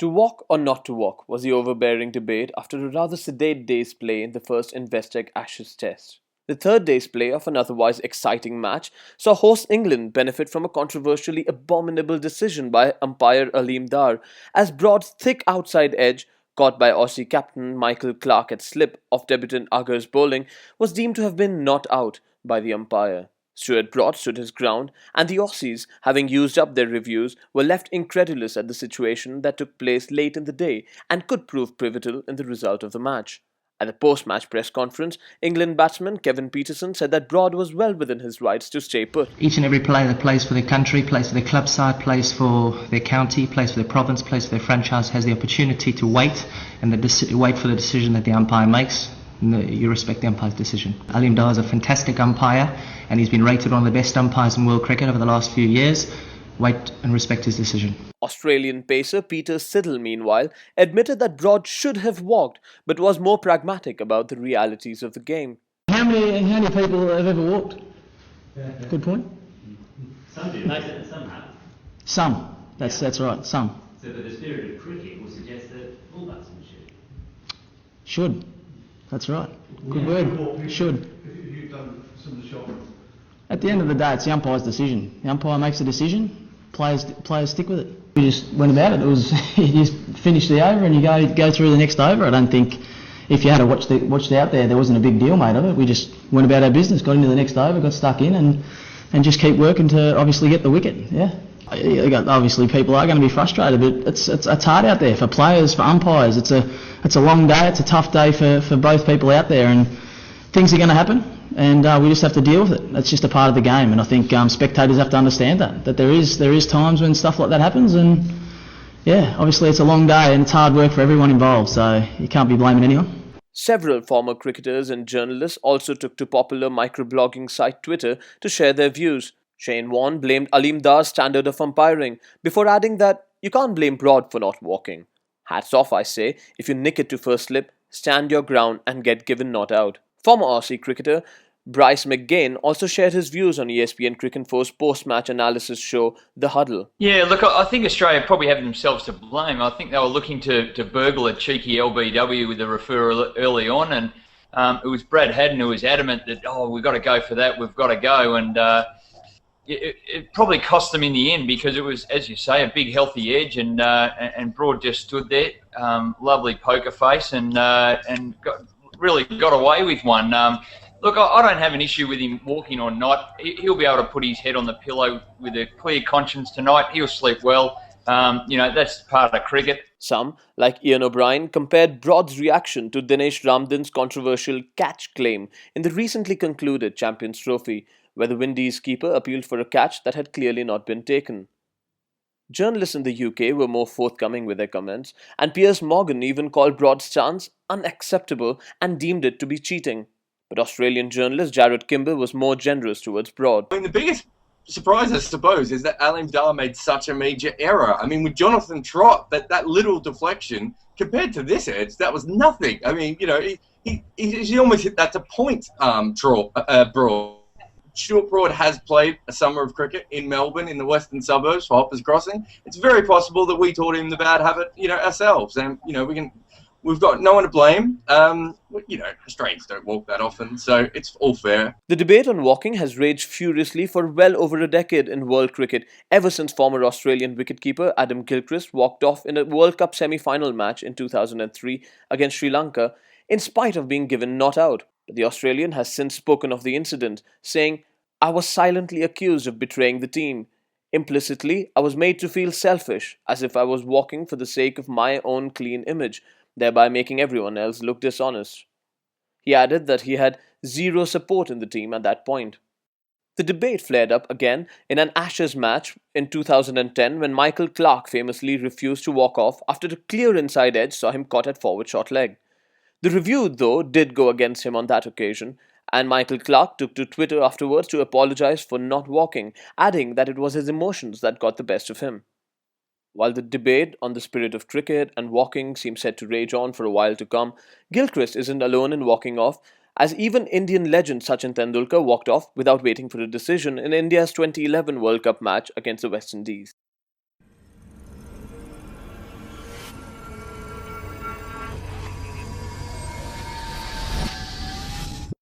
To walk or not to walk was the overbearing debate after a rather sedate day's play in the first Investec Ashes Test. The third day's play of an otherwise exciting match saw host England benefit from a controversially abominable decision by umpire Aleem Dar, as Broad's thick outside edge, caught by Aussie captain Michael Clarke at slip of debutant Agar's bowling, was deemed to have been not out by the umpire. Stuart Broad stood his ground, and the Aussies, having used up their reviews, were left incredulous at the situation that took place late in the day and could prove pivotal in the result of the match. At the post-match press conference, England batsman Kevin Pietersen said that Broad was well within his rights to stay put. Each and every player that plays for their country, plays for their club side, plays for their county, plays for their province, plays for their franchise, has the opportunity to wait and wait for the decision that the umpire makes. You respect the umpire's decision. Aleem Dar is a fantastic umpire, and he's been rated one of the best umpires in world cricket over the last few years. Wait and respect his decision. Australian pacer Peter Siddle, meanwhile, admitted that Broad should have walked, but was more pragmatic about the realities of the game. How many people have ever walked? Good point. Some do. Some have. Some. That's right. Some. So, but the spirit of cricket will suggest that all batsmen should. Should. That's right. Good word. Should. You've done some of the shopping. At the end of the day, it's the umpire's decision. The umpire makes a decision. Players stick with it. We just went about it. It was you just finish the over and you go through the next over. I don't think if you had to watch out there wasn't a big deal made of it. We just went about our business, got into the next over, got stuck in, and just keep working to obviously get the wicket. Yeah. Obviously, people are going to be frustrated, but it's hard out there for players, for umpires. It's a long day. It's a tough day for both people out there, and things are going to happen, and we just have to deal with it. That's just a part of the game, and I think spectators have to understand that there is times when stuff like that happens, and yeah, obviously it's a long day and it's hard work for everyone involved, so you can't be blaming anyone. Several former cricketers and journalists also took to popular microblogging site Twitter to share their views. Shane Warne blamed Aleem Dar's standard of umpiring, before adding that you can't blame Broad for not walking. Hats off, I say, if you nick it to first slip, stand your ground and get given not out. Former Aussie cricketer Bryce McGain also shared his views on ESPNcricinfo's post-match analysis show, The Huddle. Yeah, look, I think Australia probably have themselves to blame. I think they were looking to burgle a cheeky LBW with the referral early on, and it was Brad Haddon who was adamant that, we've got to go for that, we've got to go, and it probably cost them in the end because it was, as you say, a big healthy edge, and Broad just stood there, lovely poker face, and really got away with one. Look, I don't have an issue with him walking or not. He'll be able to put his head on the pillow with a clear conscience tonight. He'll sleep well. That's part of cricket. Some, like Ian O'Brien, compared Broad's reaction to Dinesh Ramdan's controversial catch claim in the recently concluded Champions Trophy, where the Windies keeper appealed for a catch that had clearly not been taken. Journalists in the UK were more forthcoming with their comments, and Piers Morgan even called Broad's stance unacceptable and deemed it to be cheating. But Australian journalist Jared Kimber was more generous towards Broad. I mean, the biggest surprise, I suppose, is that Aleem Dar made such a major error. I mean, with Jonathan Trott, that little deflection, compared to this edge, that was nothing. I mean, he almost hit that to point, Broad. Stuart Broad has played a summer of cricket in Melbourne in the western suburbs for Hoppers Crossing. It's very possible that we taught him the bad habit, ourselves, and we've got no one to blame. Australians don't walk that often, so it's all fair. The debate on walking has raged furiously for well over a decade in world cricket, ever since former Australian wicketkeeper Adam Gilchrist walked off in a World Cup semi-final match in 2003 against Sri Lanka, in spite of being given not out. The Australian has since spoken of the incident, saying, "I was silently accused of betraying the team. Implicitly, I was made to feel selfish, as if I was walking for the sake of my own clean image, thereby making everyone else look dishonest." He added that he had zero support in the team at that point. The debate flared up again in an Ashes match in 2010 when Michael Clarke famously refused to walk off after a clear inside edge saw him caught at forward short leg. The review, though, did go against him on that occasion, and Michael Clarke took to Twitter afterwards to apologise for not walking, adding that it was his emotions that got the best of him. While the debate on the spirit of cricket and walking seems set to rage on for a while to come, Gilchrist isn't alone in walking off, as even Indian legend Sachin Tendulkar walked off without waiting for a decision in India's 2011 World Cup match against the West Indies.